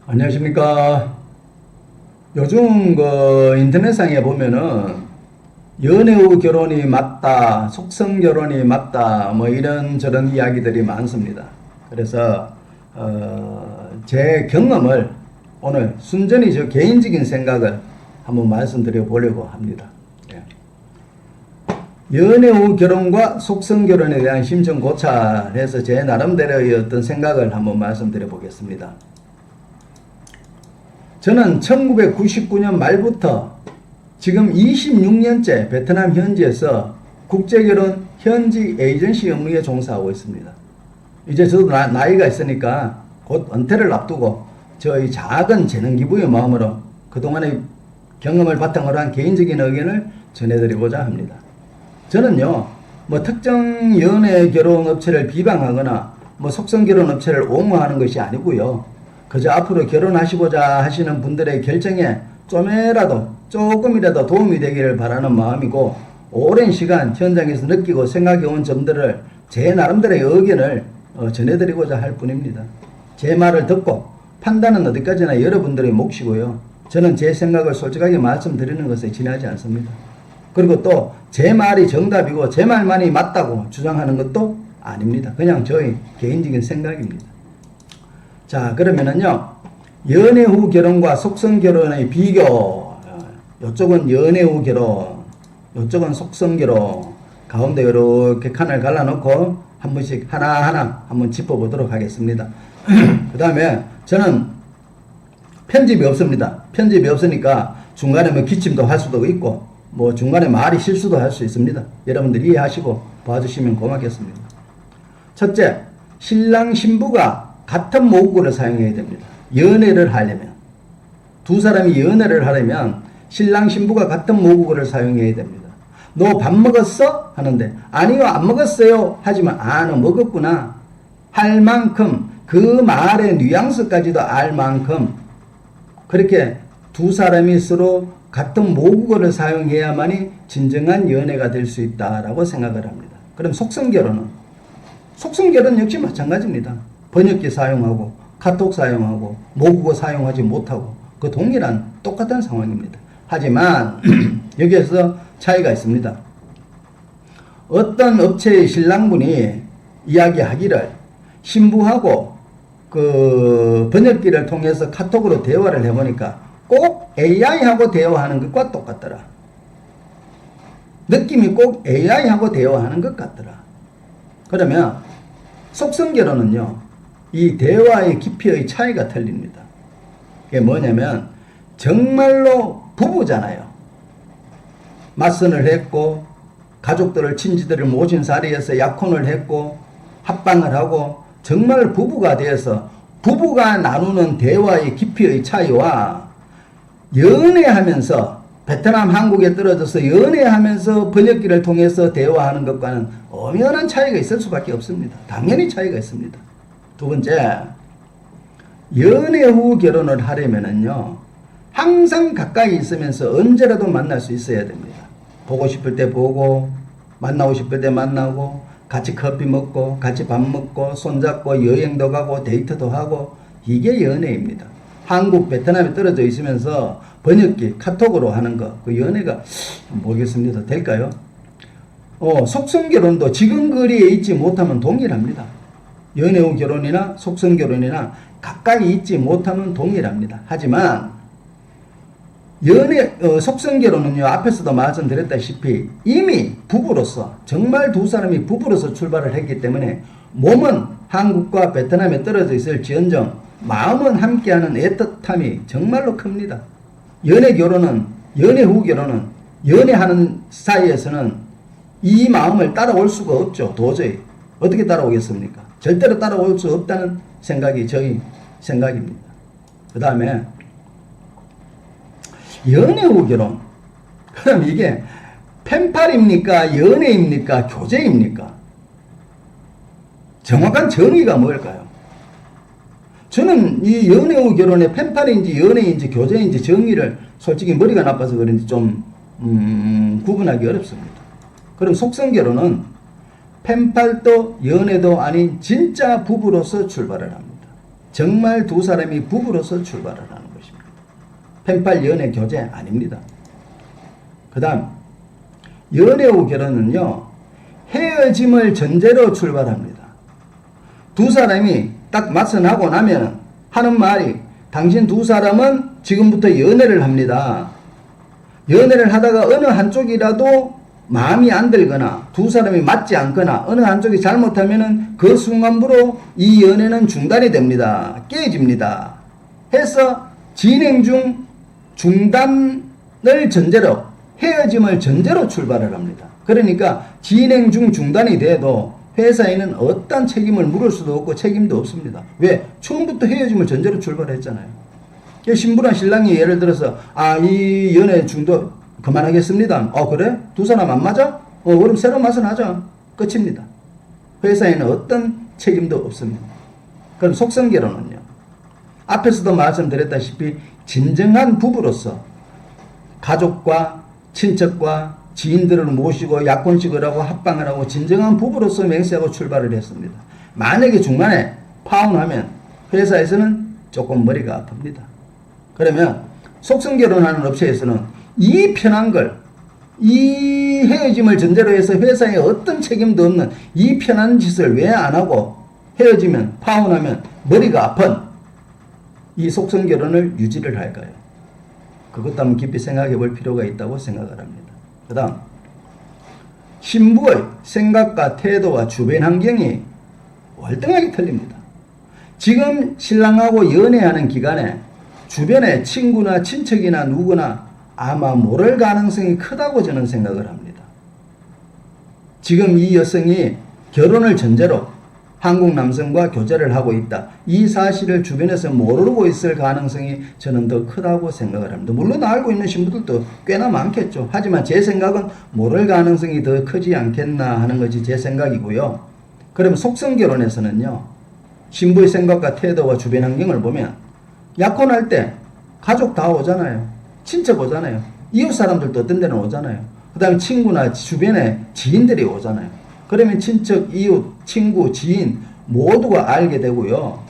안녕하십니까. 요즘 인터넷상에 보면은 연애 후 결혼이 맞다, 속성 결혼이 맞다, 뭐 이런저런 이야기들이 많습니다. 그래서 제 경험을 오늘 순전히 저 개인적인 생각을 한번 말씀드려 보려고 합니다. 예. 연애 후 결혼과 속성 결혼에 대한 심층 고찰해서 제 나름대로의 어떤 생각을 한번 말씀드려 보겠습니다. 저는 1999년 말부터 지금 26년째 베트남 현지에서 국제결혼 현지 에이전시 업무에 종사하고 있습니다. 이제 저도 나이가 있으니까 곧 은퇴를 앞두고 저희 작은 재능 기부의 마음으로 그동안의 경험을 바탕으로 한 개인적인 의견을 전해드리고자 합니다. 저는요, 뭐 특정 연애 결혼 업체를 비방하거나 뭐 속성 결혼 업체를 옹호하는 것이 아니고요. 그저 앞으로 결혼하시고자 하시는 분들의 결정에 조금이라도 도움이 되기를 바라는 마음이고, 오랜 시간 현장에서 느끼고 생각해온 점들을 제 나름대로의 의견을 전해드리고자 할 뿐입니다. 제 말을 듣고 판단은 어디까지나 여러분들의 몫이고요. 저는 제 생각을 솔직하게 말씀드리는 것에 지나지 않습니다. 그리고 또 제 말이 정답이고 제 말만이 맞다고 주장하는 것도 아닙니다. 그냥 저의 개인적인 생각입니다. 자, 그러면은요, 연애 후 결혼과 속성 결혼의 비교. 이쪽은 연애 후 결혼, 이쪽은 속성 결혼. 가운데 이렇게 칸을 갈라놓고 한 번씩 하나하나 한번 짚어보도록 하겠습니다. 그 다음에 저는 편집이 없습니다. 편집이 없으니까 중간에 뭐 기침도 할 수도 있고, 뭐 중간에 말이 실수도 할 수 있습니다. 여러분들 이해하시고 봐주시면 고맙겠습니다. 첫째, 신랑 신부가 같은 모국어를 사용해야 됩니다. 연애를 하려면, 두 사람이 연애를 하려면 신랑 신부가 같은 모국어를 사용해야 됩니다. 너 밥 먹었어? 하는데 아니요 안 먹었어요 하지만 너 먹었구나 할 만큼, 그 말의 뉘앙스까지도 알 만큼 그렇게 두 사람이 서로 같은 모국어를 사용해야만이 진정한 연애가 될 수 있다라고 생각을 합니다. 그럼 속성결혼 역시 마찬가지입니다. 번역기 사용하고 카톡 사용하고 모국어 사용하지 못하고 그 동일한 똑같은 상황입니다. 하지만 여기에서 차이가 있습니다. 어떤 업체의 신랑분이 이야기하기를 신부하고 그 번역기를 통해서 카톡으로 대화를 해보니까 꼭 AI하고 대화하는 것과 똑같더라. 느낌이 꼭 AI하고 대화하는 것 같더라. 그러면 속성결혼은요, 이 대화의 깊이의 차이가 틀립니다. 이게 뭐냐면 정말로 부부잖아요. 맞선을 했고 가족들을 친지들을 모신 자리에서 약혼을 했고 합방을 하고 정말 부부가 되어서 부부가 나누는 대화의 깊이의 차이와 연애하면서 베트남 한국에 떨어져서 연애하면서 번역기를 통해서 대화하는 것과는 엄연한 차이가 있을 수밖에 없습니다. 당연히 차이가 있습니다. 두 번째, 연애 후 결혼을 하려면은요, 항상 가까이 있으면서 언제라도 만날 수 있어야 됩니다. 보고 싶을 때 보고, 만나고 싶을 때 만나고, 같이 커피 먹고, 같이 밥 먹고, 손잡고, 여행도 가고, 데이트도 하고, 이게 연애입니다. 한국, 베트남에 떨어져 있으면서 번역기, 카톡으로 하는 거, 그 연애가 모르겠습니다. 될까요? 속성결혼도 지금 거리에 있지 못하면 동일합니다. 연애 후 결혼이나 속성결혼이나 가까이 있지 못하면 동일합니다. 하지만 속성결혼은요, 앞에서도 말씀드렸다시피 이미 부부로서, 정말 두 사람이 부부로서 출발을 했기 때문에 몸은 한국과 베트남에 떨어져 있을지언정 마음은 함께하는 애틋함이 정말로 큽니다. 연애 후 결혼은 연애하는 사이에서는 이 마음을 따라올 수가 없죠. 도저히. 어떻게 따라오겠습니까? 절대로 따라올 수 없다는 생각이 저희 생각입니다. 그 다음에 연애 후 결혼. 그럼 이게 펜팔입니까? 연애입니까? 교제입니까? 정확한 정의가 뭘까요? 저는 이 연애 후 결혼의 펜팔인지 연애인지 교제인지 정의를 솔직히 머리가 나빠서 그런지 좀 구분하기 어렵습니다. 그럼 속성결혼은 펜팔도 연애도 아닌 진짜 부부로서 출발을 합니다. 정말 두 사람이 부부로서 출발을 하는 것입니다. 펜팔 연애 교제 아닙니다. 그 다음 연애 후 결혼은요, 헤어짐을 전제로 출발합니다. 두 사람이 딱 맞선하고 나면 하는 말이, 당신 두 사람은 지금부터 연애를 합니다. 연애를 하다가 어느 한쪽이라도 마음이 안 들거나 두 사람이 맞지 않거나 어느 한쪽이 잘못하면은 그 순간부로 이 연애는 중단이 됩니다. 깨집니다. 해서 진행 중 중단을 전제로, 헤어짐을 전제로 출발을 합니다. 그러니까 진행 중 중단이 돼도 회사에는 어떤 책임을 물을 수도 없고 책임도 없습니다. 왜? 처음부터 헤어짐을 전제로 출발했잖아요. 신부랑 신랑이 예를 들어서 이 연애 중도 그만하겠습니다. 그래? 두 사람 안 맞아? 그럼 새로 맞선하자. 끝입니다. 회사에는 어떤 책임도 없습니다. 그럼 속성결혼은요, 앞에서도 말씀드렸다시피 진정한 부부로서 가족과 친척과 지인들을 모시고 약혼식을 하고 합방을 하고 진정한 부부로서 맹세하고 출발을 했습니다. 만약에 중간에 파혼하면 회사에서는 조금 머리가 아픕니다. 그러면 속성결혼하는 업체에서는 이 편한 걸, 이 헤어짐을 전제로 해서 회사에 어떤 책임도 없는 이 편한 짓을 왜 안 하고 헤어지면, 파혼하면 머리가 아픈 이 속성결혼을 유지를 할까요? 그것도 한번 깊이 생각해 볼 필요가 있다고 생각을 합니다. 그 다음, 신부의 생각과 태도와 주변 환경이 월등하게 틀립니다. 지금 신랑하고 연애하는 기간에 주변에 친구나 친척이나 누구나 아마 모를 가능성이 크다고 저는 생각을 합니다. 지금 이 여성이 결혼을 전제로 한국 남성과 교제를 하고 있다, 이 사실을 주변에서 모르고 있을 가능성이 저는 더 크다고 생각을 합니다. 물론 알고 있는 신부들도 꽤나 많겠죠. 하지만 제 생각은 모를 가능성이 더 크지 않겠나 하는 것이 제 생각이고요. 그럼 속성결혼에서는요, 신부의 생각과 태도와 주변 환경을 보면 약혼할 때 가족 다 오잖아요. 친척 오잖아요. 이웃 사람들도 어떤 데는 오잖아요. 그 다음에 친구나 주변에 지인들이 오잖아요. 그러면 친척, 이웃, 친구, 지인 모두가 알게 되고요.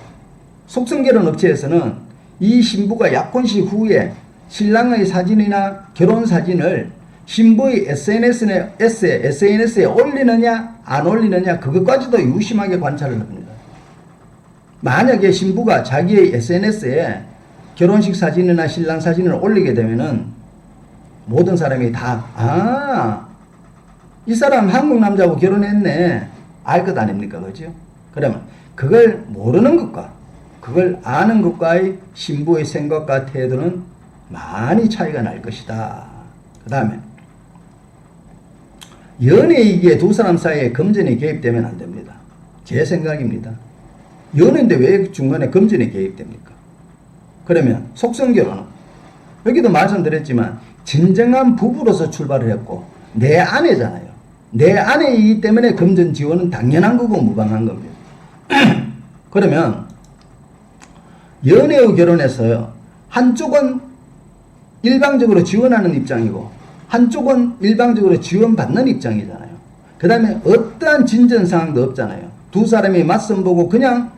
속성결혼 업체에서는 이 신부가 약혼식 후에 신랑의 사진이나 결혼 사진을 신부의 SNS에 올리느냐 안 올리느냐, 그것까지도 유심하게 관찰을 합니다. 만약에 신부가 자기의 SNS에 결혼식 사진이나 신랑 사진을 올리게 되면은 모든 사람이 다 이 사람 한국 남자하고 결혼했네, 알 것 아닙니까? 그죠? 그러면 그걸 모르는 것과 그걸 아는 것과의 신부의 생각과 태도는 많이 차이가 날 것이다. 그 다음에 연애이기에 두 사람 사이에 금전이 개입되면 안 됩니다. 제 생각입니다. 연애인데 왜 중간에 금전이 개입됩니까? 그러면 속성결혼은 여기도 말씀드렸지만 진정한 부부로서 출발을 했고 내 아내잖아요. 내 아내이기 때문에 금전 지원은 당연한 거고 무방한 겁니다. 그러면 연애 후 결혼해서요, 한쪽은 일방적으로 지원하는 입장이고 한쪽은 일방적으로 지원받는 입장이잖아요. 그 다음에 어떠한 진전 상황도 없잖아요. 두 사람이 맞선 보고 그냥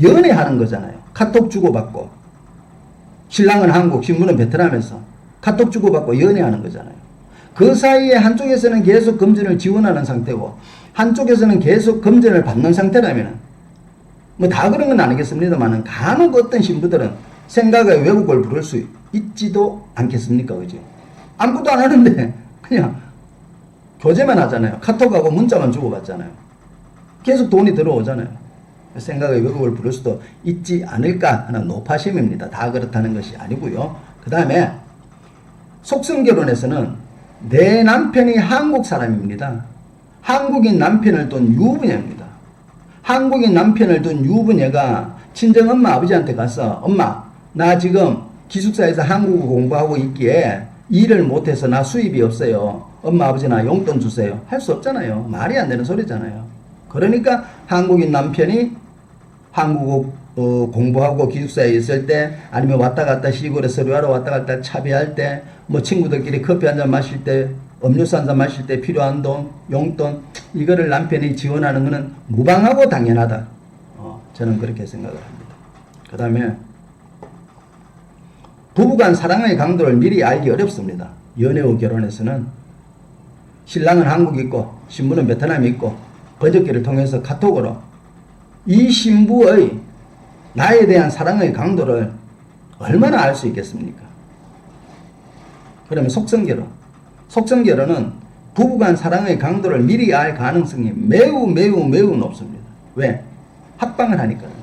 연애하는 거잖아요. 카톡 주고받고, 신랑은 한국, 신부는 베트남에서 카톡 주고받고 연애하는 거잖아요. 그 사이에 한쪽에서는 계속 금전을 지원하는 상태고 한쪽에서는 계속 금전을 받는 상태라면 뭐 다 그런 건 아니겠습니다만 간혹 어떤 신부들은 생각에 외국을 부를 수 있지도 않겠습니까? 그죠? 아무것도 안 하는데 그냥 교제만 하잖아요. 카톡하고 문자만 주고받잖아요. 계속 돈이 들어오잖아요. 생각에 외국을 부를 수도 있지 않을까 하는 노파심입니다. 다 그렇다는 것이 아니고요. 그 다음에 속성결혼에서는 내 남편이 한국 사람입니다. 한국인 남편을 둔 유부녀입니다. 한국인 남편을 둔 유부녀가 친정엄마 아버지한테 가서 엄마, 나 지금 기숙사에서 한국어 공부하고 있기에 일을 못해서 나 수입이 없어요. 엄마 아버지 나 용돈 주세요. 할 수 없잖아요. 말이 안 되는 소리잖아요. 그러니까 한국인 남편이 한국어 공부하고 기숙사에 있을 때, 아니면 왔다 갔다 시골에 서류하러 왔다 갔다 차비할 때, 뭐 친구들끼리 커피 한잔 마실 때, 음료수 한잔 마실 때 필요한 돈, 용돈, 이거를 남편이 지원하는 것은 무방하고 당연하다. 저는 그렇게 생각을 합니다. 그 다음에 부부간 사랑의 강도를 미리 알기 어렵습니다. 연애 후 결혼에서는 신랑은 한국에 있고 신부는 베트남에 있고 번역기를 통해서 카톡으로 이 신부의 나에 대한 사랑의 강도를 얼마나 알 수 있겠습니까? 그러면 속성결혼은 부부간 사랑의 강도를 미리 알 가능성이 매우 높습니다. 왜? 합방을 하니까요.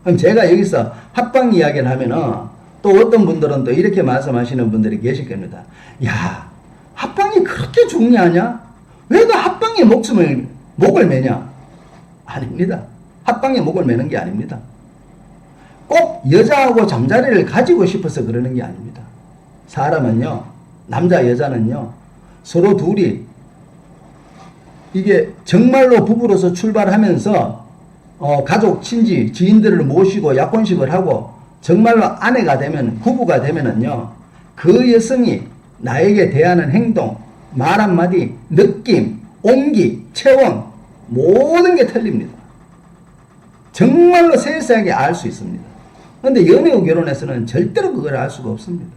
그럼 제가 여기서 합방 이야기를 하면은 또 어떤 분들은 또 이렇게 말씀하시는 분들이 계실 겁니다. 야, 합방이 그렇게 중요하냐? 왜 그 합방의 목을 매냐? 아닙니다. 합방의 목을 매는 게 아닙니다. 꼭 여자하고 잠자리를 가지고 싶어서 그러는 게 아닙니다. 사람은요, 남자 여자는요, 서로 둘이 이게 정말로 부부로서 출발하면서 가족, 친지, 지인들을 모시고 약혼식을 하고 정말로 아내가 되면, 부부가 되면은요, 그 여성이 나에게 대하는 행동, 말 한마디, 느낌, 온기, 체온, 모든 게 틀립니다. 정말로 세세하게 알 수 있습니다. 그런데 연애 후 결혼에서는 절대로 그걸 알 수가 없습니다.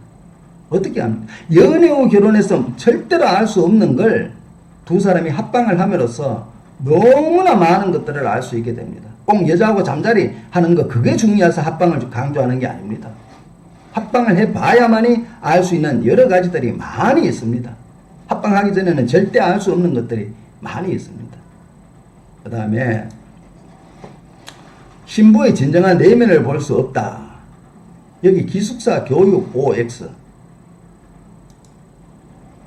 어떻게 합니까? 연애 후 결혼에서 절대로 알 수 없는 걸 두 사람이 합방을 함으로써 너무나 많은 것들을 알 수 있게 됩니다. 꼭 여자하고 잠자리 하는 거 그게 중요해서 합방을 강조하는 게 아닙니다. 합방을 해봐야만이 알 수 있는 여러 가지들이 많이 있습니다. 합방하기 전에는 절대 알 수 없는 것들이 많이 있습니다. 그 다음에 신부의 진정한 내면을 볼 수 없다. 여기 기숙사 교육 OX.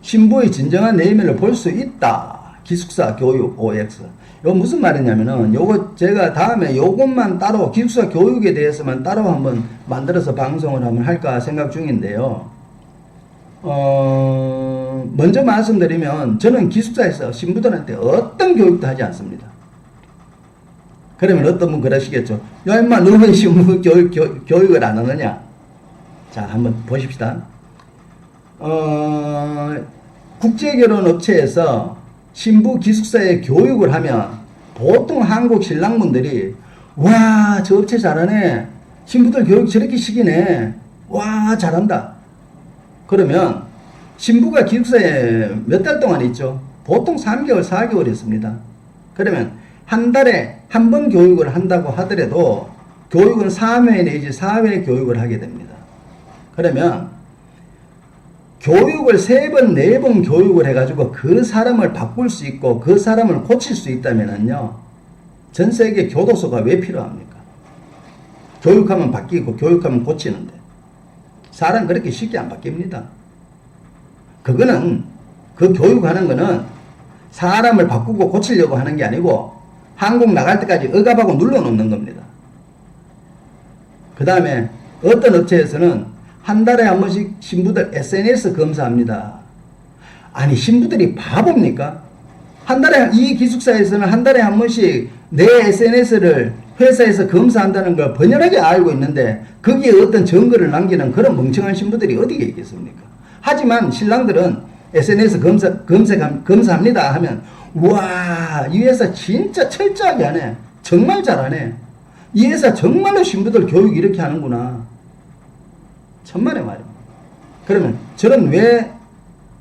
신부의 진정한 내면을 볼 수 있다. 기숙사 교육 OX. 이거 무슨 말이냐면은 요거 제가 다음에 요것만 따로 기숙사 교육에 대해서만 따로 한번 만들어서 방송을 한번 할까 생각 중인데요. 먼저 말씀드리면 저는 기숙사에서 신부들한테 어떤 교육도 하지 않습니다. 그러면 어떤 분 그러시겠죠. 야 임마 너 왜 신부 교육을 안 하느냐. 자 한번 보십시다. 국제결혼업체에서 신부 기숙사에 교육을 하면 보통 한국 신랑분들이 와, 저 업체 잘하네. 신부들 교육 저렇게 시키네. 와, 잘한다. 그러면 신부가 기숙사에 몇 달 동안 있죠? 보통 3개월, 4개월 있습니다. 그러면 한 달에 한 번 교육을 한다고 하더라도 교육은 3회 내지 4회 교육을 하게 됩니다. 그러면 교육을 3번, 4번 교육을 해가지고 그 사람을 바꿀 수 있고 그 사람을 고칠 수 있다면요. 전 세계 교도소가 왜 필요합니까? 교육하면 바뀌고 교육하면 고치는데. 사람 그렇게 쉽게 안 바뀝니다. 그거는, 그 교육하는 거는 사람을 바꾸고 고치려고 하는 게 아니고 한국 나갈 때까지 억압하고 눌러놓는 겁니다. 그 다음에 어떤 업체에서는 한 달에 한 번씩 신부들 SNS 검사합니다. 아니 신부들이 바보입니까? 한 달에 이 기숙사에서는 한 달에 한 번씩 내 SNS를 회사에서 검사한다는 걸 번연하게 알고 있는데 거기에 어떤 증거를 남기는 그런 멍청한 신부들이 어디에 있겠습니까? 하지만 신랑들은 SNS 검사합니다 하면 와, 이 회사 진짜 철저하게 하네. 정말 잘하네. 이 회사 정말로 신부들 교육 이렇게 하는구나. 천만의 말입니다. 그러면 저는 왜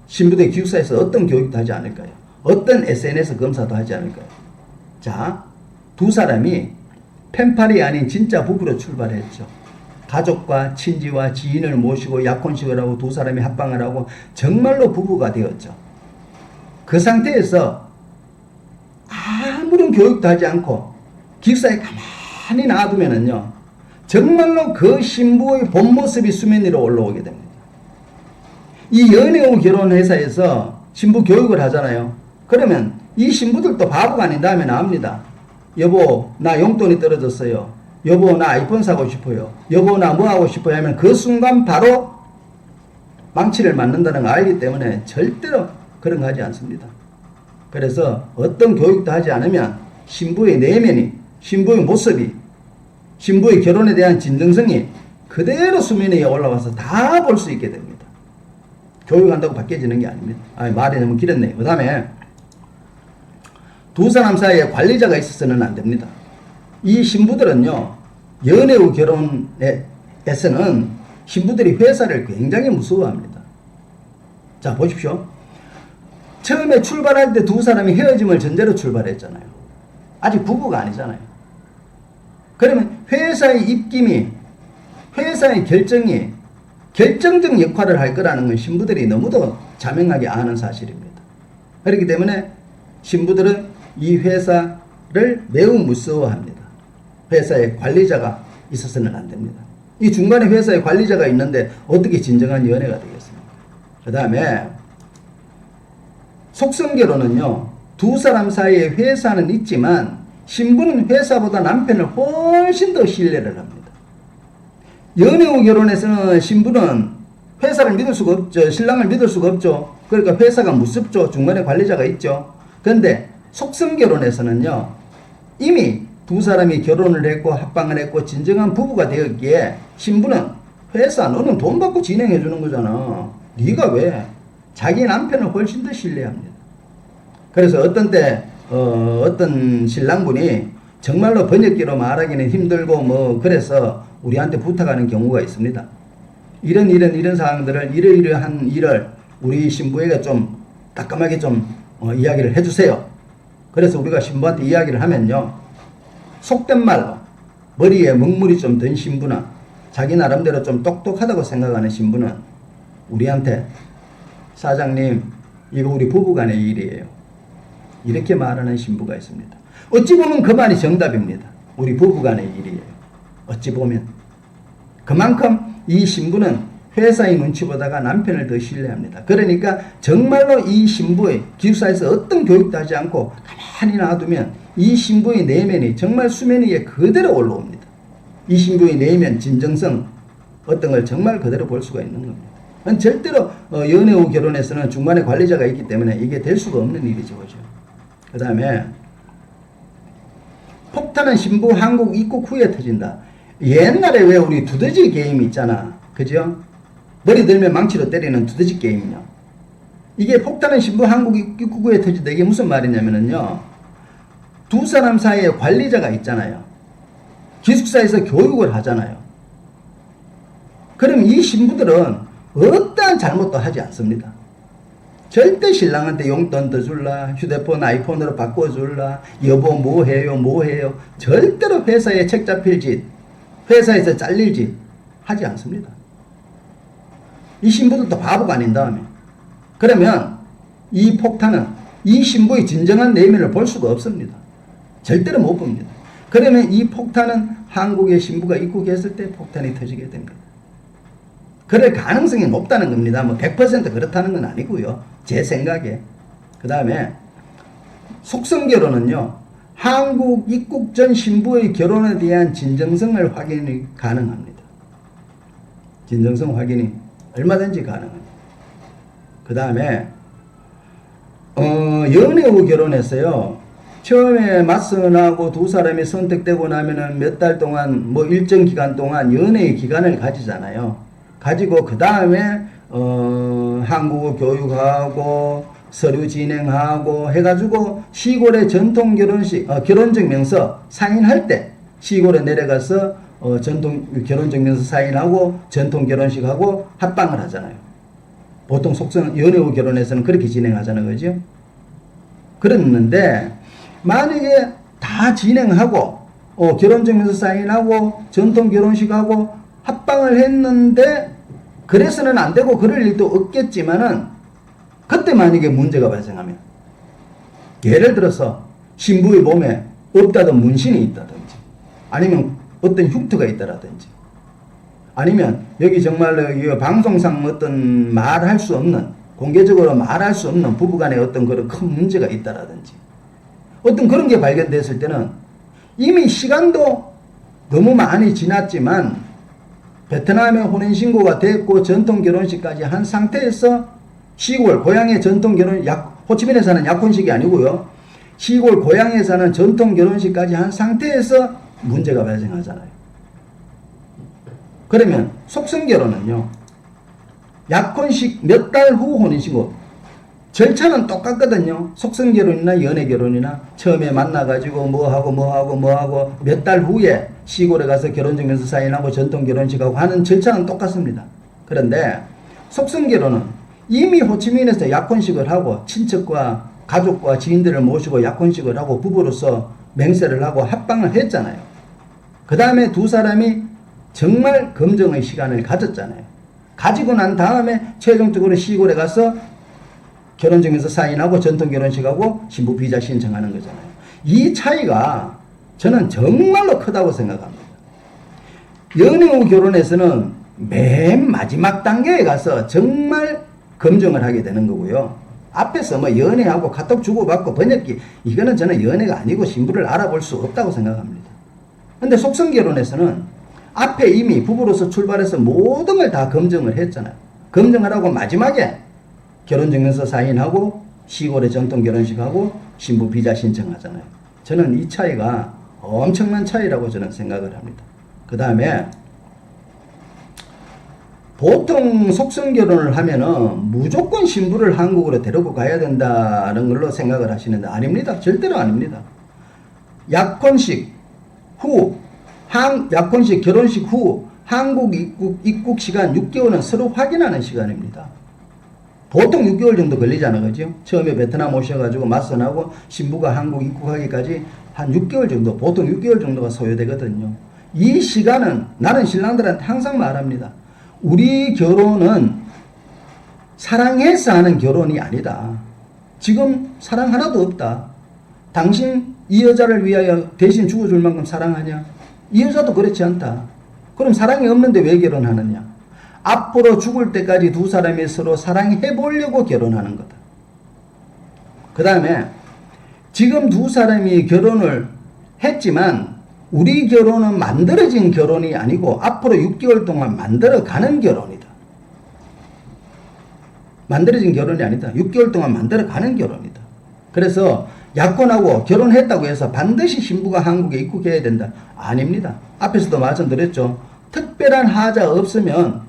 신부들 기숙사에서 어떤 교육도 하지 않을까요? 어떤 SNS 검사도 하지 않을까요? 자, 두 사람이 펜팔이 아닌 진짜 부부로 출발했죠. 가족과 친지와 지인을 모시고 약혼식을 하고 두 사람이 합방을 하고 정말로 부부가 되었죠. 그 상태에서 아무런 교육도 하지 않고 기숙사에 가만히 놔두면은요, 정말로 그 신부의 본 모습이 수면 위로 올라오게 됩니다. 이 연애 후 결혼 회사에서 신부 교육을 하잖아요. 그러면 이 신부들도 바보가 아닌 다음에 나옵니다. 여보, 나 용돈이 떨어졌어요. 여보, 나 아이폰 사고 싶어요. 여보, 나 뭐 하고 싶어요 하면 그 순간 바로 망치를 맞는다는 걸 알기 때문에 절대로 그런 거 하지 않습니다. 그래서 어떤 교육도 하지 않으면 신부의 내면이, 신부의 모습이, 신부의 결혼에 대한 진정성이 그대로 수면 위에 올라와서 다 볼 수 있게 됩니다. 교육한다고 바뀌어지는 게 아닙니다. 말이 너무 길었네요. 그 다음에 두 사람 사이에 관리자가 있어서는 안 됩니다. 이 신부들은요, 연애 후 결혼에서는 신부들이 회사를 굉장히 무서워합니다. 자, 보십시오. 처음에 출발할 때 두 사람이 헤어짐을 전제로 출발했잖아요. 아직 부부가 아니잖아요. 그러면 회사의 입김이, 회사의 결정이 결정적 역할을 할 거라는 건 신부들이 너무도 자명하게 아는 사실입니다. 그렇기 때문에 신부들은 이 회사를 매우 무서워합니다. 회사에 관리자가 있어서는 안 됩니다. 이 중간에 회사에 관리자가 있는데 어떻게 진정한 연애가 되겠습니까? 그 다음에 속성결혼은요, 두 사람 사이에 회사는 있지만 신부는 회사보다 남편을 훨씬 더 신뢰를 합니다. 연애 후 결혼에서는 신부는 회사를 믿을 수가 없죠. 신랑을 믿을 수가 없죠. 그러니까 회사가 무섭죠. 중간에 관리자가 있죠. 그런데 속성결혼에서는요, 이미 두 사람이 결혼을 했고 합방을 했고 진정한 부부가 되었기에 신부는 회사 너는 돈 받고 진행해 주는 거잖아. 네가 왜? 자기 남편을 훨씬 더 신뢰합니다. 그래서 어떤 때 어떤 신랑분이 정말로 번역기로 말하기는 힘들고 뭐 그래서 우리한테 부탁하는 경우가 있습니다. 이런 사항들을 이러이러한 일을 우리 신부에게 좀 따끔하게 좀 이야기를 해주세요. 그래서 우리가 신부한테 이야기를 하면요, 속된 말로 머리에 먹물이 좀 든 신부나 자기 나름대로 좀 똑똑하다고 생각하는 신부는 우리한테 사장님 이거 우리 부부간의 일이에요. 이렇게 말하는 신부가 있습니다. 어찌 보면 그 말이 정답입니다. 우리 부부간의 일이에요. 어찌 보면. 그만큼 이 신부는 회사의 눈치 보다가 남편을 더 신뢰합니다. 그러니까 정말로 이 신부의 기숙사에서 어떤 교육도 하지 않고 가만히 놔두면 이 신부의 내면이 정말 수면 위에 그대로 올라옵니다. 이 신부의 내면 진정성 어떤 걸 정말 그대로 볼 수가 있는 겁니다. 절대로 연애 후 결혼에서는 중간에 관리자가 있기 때문에 이게 될 수가 없는 일이죠. 그죠? 그 다음에 폭탄은 신부 한국 입국 후에 터진다. 옛날에 왜 우리 두더지 게임 있잖아. 그죠? 머리 들면 망치로 때리는 두더지 게임이요. 이게 폭탄은 신부 한국 입국 후에 터진다. 이게 무슨 말이냐면요, 두 사람 사이에 관리자가 있잖아요. 기숙사에서 교육을 하잖아요. 그럼 이 신부들은 어떠한 잘못도 하지 않습니다. 절대 신랑한테 용돈 더 줄라, 휴대폰 아이폰으로 바꿔줄라, 여보 뭐 해요. 절대로 회사에 책 잡힐 짓, 회사에서 잘릴 짓 하지 않습니다. 이 신부들도 바보가 아닌 다음에. 그러면 이 폭탄은 이 신부의 진정한 내면을 볼 수가 없습니다. 절대로 못 봅니다. 그러면 이 폭탄은 한국의 신부가 입국했을 때 폭탄이 터지게 됩니다. 그럴 가능성이 높다는 겁니다. 뭐 100% 그렇다는 건 아니고요. 제 생각에. 그 다음에 속성결혼은요, 한국 입국 전 신부의 결혼에 대한 진정성을 확인이 가능합니다. 진정성 확인이 얼마든지 가능합니다. 그 다음에 연애 후 결혼했어요. 처음에 맞선하고 두 사람이 선택되고 나면은 몇 달 동안 뭐 일정 기간 동안 연애의 기간을 가지잖아요. 가지고 그 다음에 한국어 교육하고 서류 진행하고 해가지고 시골의 전통 결혼식 결혼증명서 사인할 때 시골에 내려가서 전통 결혼증명서 사인하고 전통 결혼식하고 합방을 하잖아요. 보통 속성 연애 후 결혼에서는 그렇게 진행하잖아요, 그죠? 그랬는데 만약에 다 진행하고 결혼증명서 사인하고 전통 결혼식하고 합방을 했는데 그래서는 안 되고 그럴 일도 없겠지만은 그때 만약에 문제가 발생하면, 예를 들어서 신부의 몸에 없다던 문신이 있다든지 아니면 어떤 흉터가 있다라든지 아니면 여기 정말로 이 방송상 어떤 말할 수 없는, 공개적으로 말할 수 없는 부부간에 어떤 그런 큰 문제가 있다라든지 어떤 그런 게 발견됐을 때는 이미 시간도 너무 많이 지났지만 베트남에 혼인신고가 됐고 전통 결혼식까지 한 상태에서 시골 고향의 전통 결혼, 호치민에 사는 약혼식이 아니고요, 시골 고향에 사는 전통 결혼식까지 한 상태에서 문제가 발생하잖아요. 그러면 속성결혼은요, 약혼식 몇 달 후 혼인신고, 절차는 똑같거든요. 속성결혼이나 연애결혼이나 처음에 만나가지고 뭐하고 몇 달 후에 시골에 가서 결혼증명서 사인하고 전통결혼식하고 하는 절차는 똑같습니다. 그런데 속성결혼은 이미 호치민에서 약혼식을 하고 친척과 가족과 지인들을 모시고 약혼식을 하고 부부로서 맹세를 하고 합방을 했잖아요. 그 다음에 두 사람이 정말 검증의 시간을 가졌잖아요. 가지고 난 다음에 최종적으로 시골에 가서 결혼증명서 사인하고 전통결혼식하고 신부 비자 신청하는 거잖아요. 이 차이가 저는 정말로 크다고 생각합니다. 연애 후 결혼에서는 맨 마지막 단계에 가서 정말 검증을 하게 되는 거고요. 앞에서 뭐 연애하고 카톡 주고받고 번역기, 이거는 저는 연애가 아니고 신부를 알아볼 수 없다고 생각합니다. 근데 속성결혼에서는 앞에 이미 부부로서 출발해서 모든 걸 다 검증을 했잖아요. 검증을 하고 마지막에 결혼증명서 사인하고 시골에 전통결혼식하고 신부 비자 신청하잖아요. 저는 이 차이가 엄청난 차이라고 저는 생각을 합니다. 그 다음에 보통 속성결혼을 하면은 무조건 신부를 한국으로 데리고 가야 된다는 걸로 생각을 하시는데 아닙니다. 절대로 아닙니다. 약혼식 후, 약혼식 결혼식 후 한국 입국 시간 6개월은 서로 확인하는 시간입니다. 보통 6개월 정도 걸리잖아요. 그죠? 처음에 베트남 오셔가지고 맞선하고 신부가 한국 입국하기까지 한 6개월 정도, 보통 6개월 정도가 소요되거든요. 이 시간은 나는 신랑들한테 항상 말합니다. 우리 결혼은 사랑해서 하는 결혼이 아니다. 지금 사랑 하나도 없다. 당신 이 여자를 위하여 대신 죽어줄 만큼 사랑하냐? 이 여자도 그렇지 않다. 그럼 사랑이 없는데 왜 결혼하느냐? 앞으로 죽을 때까지 두 사람이 서로 사랑해 보려고 결혼하는 거다. 그 다음에 지금 두 사람이 결혼을 했지만 우리 결혼은 만들어진 결혼이 아니고 앞으로 6개월 동안 만들어가는 결혼이다. 만들어진 결혼이 아니다. 6개월 동안 만들어가는 결혼이다. 그래서 약혼하고 결혼했다고 해서 반드시 신부가 한국에 입국해야 된다. 아닙니다. 앞에서도 말씀드렸죠. 특별한 하자가 없으면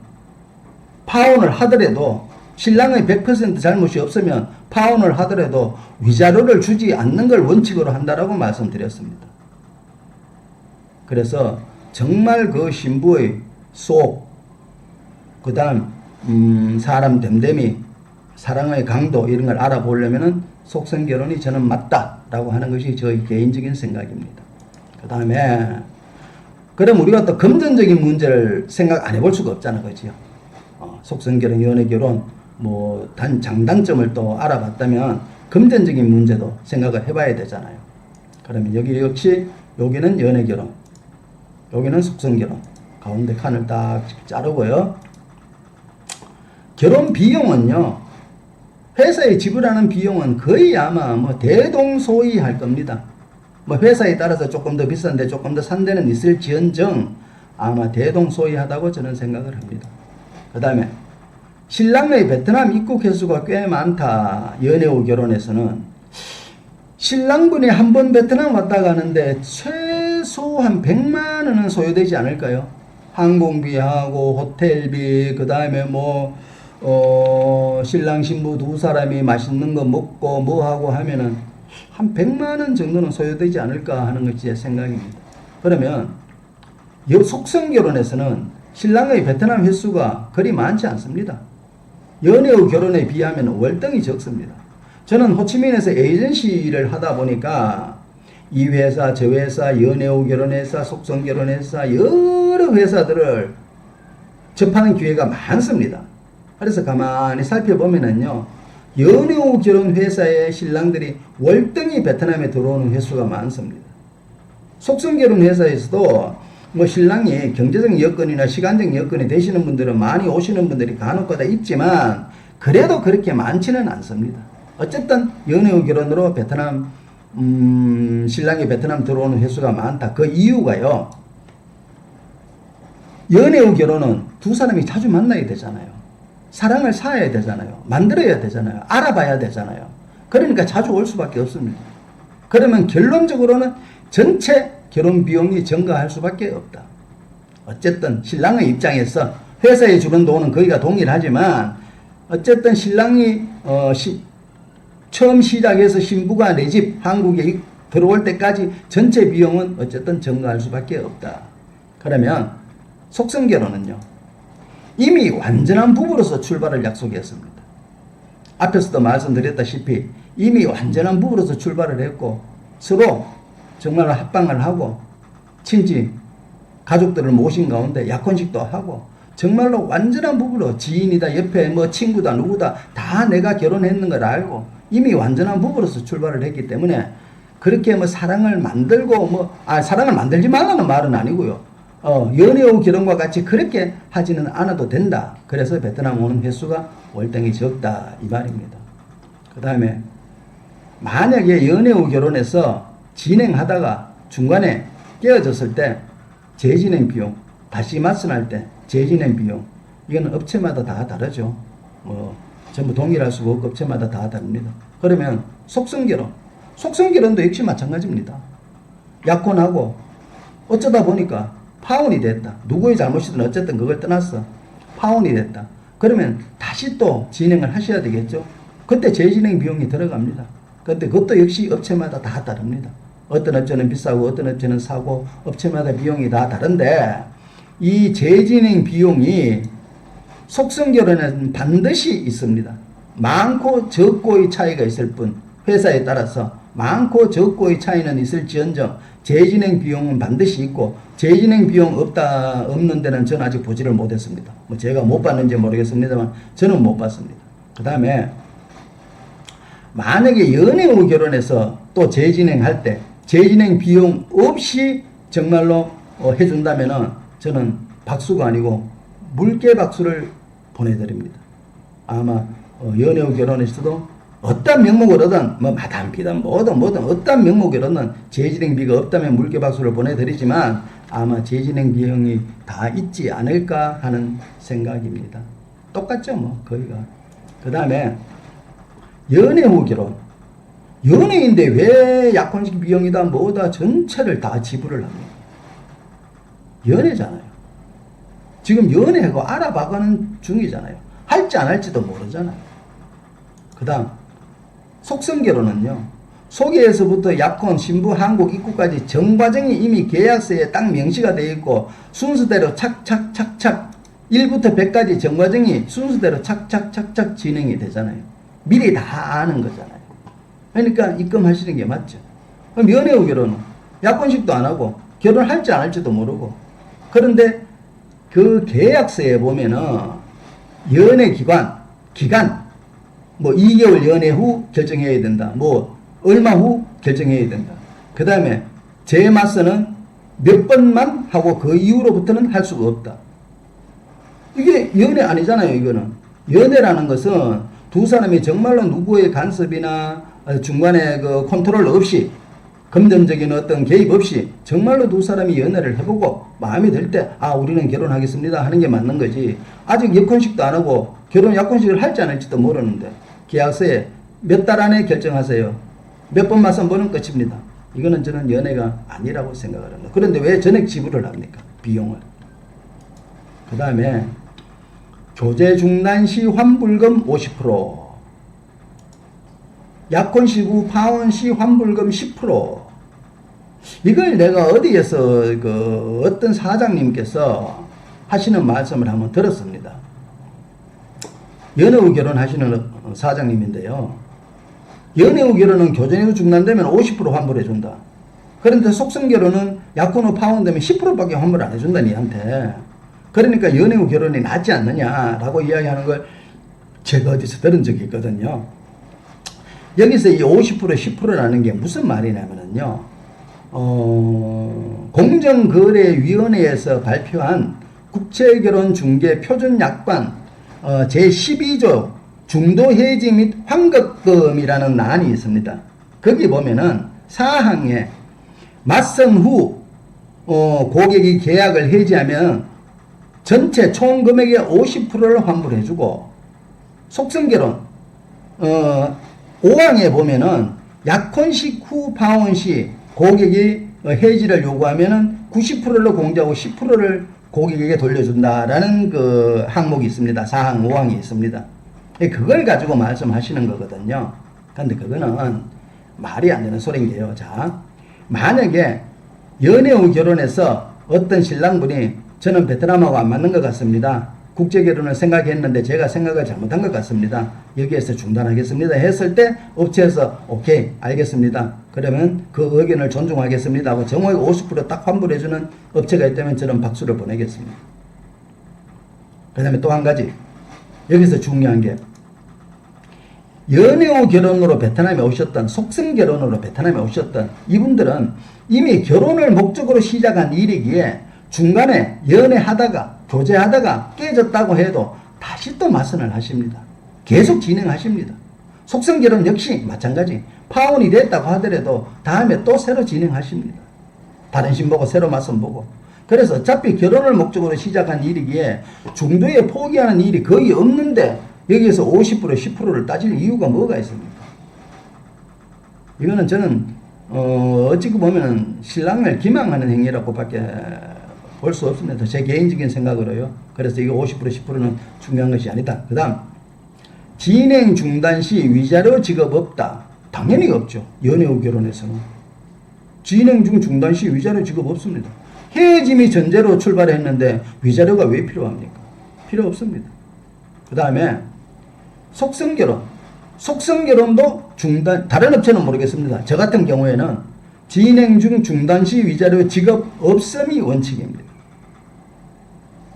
파혼을 하더라도 신랑의 100% 잘못이 없으면 파혼을 하더라도 위자료를 주지 않는 걸 원칙으로 한다라고 말씀드렸습니다. 그래서 정말 그 신부의 속, 그 다음 사람 됨됨이, 사랑의 강도 이런 걸 알아보려면은 속성결혼이 저는 맞다라고 하는 것이 저의 개인적인 생각입니다. 그 다음에 그럼 우리가 또 금전적인 문제를 생각 안 해볼 수가 없잖아, 그죠? 속성결혼, 연애결혼, 뭐 장단점을 또 알아봤다면 금전적인 문제도 생각을 해봐야 되잖아요. 그러면 여기 역시 여기는 연애결혼, 여기는 속성결혼, 가운데 칸을 딱 자르고요. 결혼 비용은요, 회사에 지불하는 비용은 거의 아마 뭐 대동소이할 겁니다. 뭐 회사에 따라서 조금 더 비싼데 조금 더 싼 데는 있을지언정 아마 대동소이하다고 저는 생각을 합니다. 그 다음에 신랑의 베트남 입국 횟수가 꽤 많다. 연애 후 결혼에서는 신랑분이 한 번 베트남 왔다 가는데 최소 한 100만 원은 소요되지 않을까요? 항공비하고 호텔비, 그 다음에 신랑 신부 두 사람이 맛있는 거 먹고 뭐하고 하면은 한 100만 원 정도는 소요되지 않을까 하는 것이 제 생각입니다. 그러면 속성결혼에서는 신랑의 베트남 횟수가 그리 많지 않습니다. 연애 후 결혼에 비하면 월등히 적습니다. 저는 호치민에서 에이전시를 하다 보니까 이 회사, 저 회사, 연애 후 결혼회사, 속성결혼회사 여러 회사들을 접하는 기회가 많습니다. 그래서 가만히 살펴보면은요, 연애 후 결혼 회사의 신랑들이 월등히 베트남에 들어오는 횟수가 많습니다. 속성결혼 회사에서도 뭐 신랑이 경제적 여건이나 시간적 여건이 되시는 분들은 많이 오시는 분들이 간혹가다 있지만 그래도 그렇게 많지는 않습니다. 어쨌든 연애 후 결혼으로 베트남 신랑이 베트남 들어오는 횟수가 많다. 그 이유가요, 연애 후 결혼은 두 사람이 자주 만나야 되잖아요. 사랑을 쌓아야 되잖아요. 만들어야 되잖아요. 알아봐야 되잖아요. 그러니까 자주 올 수밖에 없습니다. 그러면 결론적으로는 전체 결혼 비용이 증가할 수밖에 없다. 어쨌든 신랑의 입장에서 회사에 주는 돈은 거기가 동일하지만 어쨌든 신랑이 처음 시작해서 신부가 내 집 한국에 들어올 때까지 전체 비용은 어쨌든 증가할 수밖에 없다. 그러면 속성결혼은요, 이미 완전한 부부로서 출발을 약속했습니다. 앞에서도 말씀드렸다시피 이미 완전한 부부로서 출발을 했고 서로 정말 합방을 하고 친지 가족들을 모신 가운데 약혼식도 하고 정말로 완전한 부부로 지인이다 옆에 뭐 친구다 누구다 다 내가 결혼했는 걸 알고 이미 완전한 부부로서 출발을 했기 때문에 그렇게 뭐 사랑을 만들고 사랑을 만들지 말라는 말은 아니고요. 연애 후 결혼과 같이 그렇게 하지는 않아도 된다. 그래서 베트남 오는 횟수가 월등히 적다 이 말입니다. 그 다음에 만약에 연애 후 결혼해서 진행하다가 중간에 깨어졌을 때 재진행 비용, 다시 맞선할 때 재진행 비용, 이건 업체마다 다 다르죠. 전부 동일할 수가 없고 업체마다 다 다릅니다. 그러면 속성결혼도 역시 마찬가지입니다. 약혼하고 어쩌다 보니까 파혼이 됐다. 누구의 잘못이든 어쨌든 그걸 떠났어. 파혼이 됐다. 그러면 다시 또 진행을 하셔야 되겠죠. 그때 재진행 비용이 들어갑니다. 근데 그것도 역시 업체마다 다 다릅니다. 어떤 업체는 비싸고 어떤 업체는 싸고 업체마다 비용이 다 다른데 이 재진행 비용이 속성결혼에는 반드시 있습니다. 많고 적고의 차이가 있을 뿐 회사에 따라서 많고 적고의 차이는 있을지언정 재진행 비용은 반드시 있고 재진행 비용 없는 데는 저는 아직 보지를 못했습니다. 제가 못 봤는지 모르겠습니다만 저는 못 봤습니다. 그 다음에 만약에 연애 후 결혼해서 또 재진행할 때 재진행 비용 없이 정말로 해준다면은 저는 박수가 아니고 물개 박수를 보내드립니다. 아마 연애 후 결혼했어도 어떤 명목으로든 마담비든 뭐든 어떤 명목으로든 재진행비가 없다면 물개 박수를 보내드리지만 아마 재진행 비용이 다 있지 않을까 하는 생각입니다. 똑같죠 거의가. 그 다음에 연애 후 결혼, 연애인데 왜 약혼식 비용이다 뭐다 전체를 다 지불을 합니까? 연애잖아요. 지금 연애하고 알아봐가는 중이잖아요. 할지 안 할지도 모르잖아요. 그 다음 속성결혼은요, 소개에서부터 약혼, 신부, 한국 입국까지 전 과정이 이미 계약서에 딱 명시가 되어 있고 순서대로 착착착착 1부터 100까지 전 과정이 순서대로 착착착착 진행이 되잖아요. 미리 다 아는 거잖아요. 그러니까 입금하시는 게 맞죠. 그럼 연애 후 결혼은 약혼식도 안 하고 결혼할지 안 할지도 모르고, 그런데 그 계약서에 보면은 연애 기간 2개월 연애 후 결정해야 된다. 얼마 후 결정해야 된다. 그 다음에 재맞선은 몇 번만 하고 그 이후로부터는 할 수가 없다. 이게 연애 아니잖아요. 이거는 연애라는 것은 두 사람이 정말로 누구의 간섭이나 중간에 그 컨트롤 없이 금전적인 어떤 개입 없이 정말로 두 사람이 연애를 해보고 마음에 들 때 우리는 결혼하겠습니다 하는 게 맞는 거지. 아직 약혼식도 안 하고 결혼 약혼식을 할지 안 할지도 모르는데 계약서에 몇 달 안에 결정하세요. 몇 번 맞선 보는 끝입니다. 이거는 저는 연애가 아니라고 생각을 합니다. 그런데 왜 전액 지불을 합니까? 비용을. 그 다음에 교제 중단 시 환불금 50%, 약혼식 후 파혼 시 환불금 10%. 이걸 내가 어디에서 어떤 사장님께서 하시는 말씀을 한번 들었습니다. 연애 후 결혼하시는 사장님인데요. 연애 후 결혼은 교제 후 중단되면 50% 환불해준다. 그런데 속성결혼은 약혼 후 파혼되면 10%밖에 환불 안 해준다 니한테. 그러니까 연애 후 결혼이 낫지 않느냐라고 이야기하는 걸 제가 어디서 들은 적이 있거든요. 여기서 이 50% 10%라는 게 무슨 말이냐면요. 공정거래위원회에서 발표한 국제결혼중개 표준약관 제12조 중도해지 및 환급금이라는 란이 있습니다. 거기 보면은 사항에 맞선 후 고객이 계약을 해지하면 전체 총 금액의 50%를 환불해주고, 속성결혼 5항에 보면은 약혼식 후 파혼 시 고객이 해지를 요구하면은 90%를 공제하고 10%를 고객에게 돌려준다라는 그 항목이 있습니다. 4항, 5항이 있습니다. 그걸 가지고 말씀하시는 거거든요. 근데 그거는 말이 안 되는 소리인 게요. 자, 만약에 연애 후 결혼해서 어떤 신랑분이 저는 베트남하고 안 맞는 것 같습니다. 국제 결혼을 생각했는데 제가 생각을 잘못한 것 같습니다. 여기에서 중단하겠습니다. 했을 때 업체에서 오케이 알겠습니다. 그러면 그 의견을 존중하겠습니다 하고 정확히 50%딱 환불해주는 업체가 있다면 저는 박수를 보내겠습니다. 그 다음에 또 한 가지 여기서 중요한 게 연애 후 결혼으로 베트남에 오셨던 속성 결혼으로 베트남에 오셨던 이분들은 이미 결혼을 목적으로 시작한 일이기에 중간에 연애하다가 교제하다가 깨졌다고 해도 다시 또 맞선을 하십니다. 계속 진행하십니다. 속성결혼 역시 마찬가지. 파혼이 됐다고 하더라도 다음에 또 새로 진행하십니다. 다른 신보고 새로 맞선 보고. 그래서 어차피 결혼을 목적으로 시작한 일이기에 중도에 포기하는 일이 거의 없는데 여기에서 50% 10%를 따질 이유가 뭐가 있습니까? 이거는 저는 어찌고 보면 신랑을 기망하는 행위라고 밖에 볼 수 없습니다. 제 개인적인 생각으로요. 그래서 이거 50% 10%는 중요한 것이 아니다. 그 다음 진행 중단 시 위자료 지급 없다. 당연히 없죠. 연애 후 결혼에서는. 진행 중 중단 시 위자료 지급 없습니다. 헤어짐이 전제로 출발했는데 위자료가 왜 필요합니까? 필요 없습니다. 그 다음에 속성결혼. 속성결혼도 중단, 다른 업체는 모르겠습니다. 저 같은 경우에는 진행 중 중단 시 위자료 지급 없음이 원칙입니다.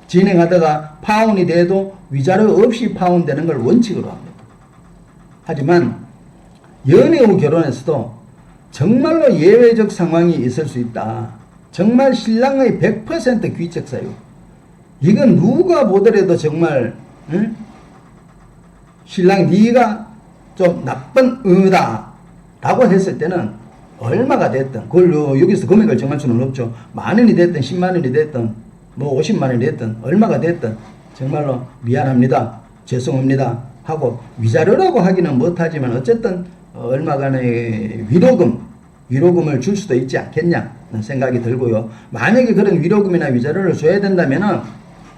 진행하다가 파혼이 돼도 위자료 없이 파혼되는 걸 원칙으로 합니다. 하지만 연애 후 결혼에서도 정말로 예외적 상황이 있을 수 있다. 정말 신랑의 100% 귀책 사유. 이건 누가 보더라도 정말 신랑 네가 좀 나쁜 의다 라고 했을 때는 얼마가 됐든 그걸 여기서 금액을 정할 수는 없죠. 만 원이 됐든 10만 원이 됐든 뭐 50만 원이 됐든 얼마가 됐든 정말로 미안합니다. 죄송합니다 하고 위자료라고 하기는 못하지만 어쨌든 얼마간의 위로금을 줄 수도 있지 않겠냐는 생각이 들고요. 만약에 그런 위로금이나 위자료를 줘야 된다면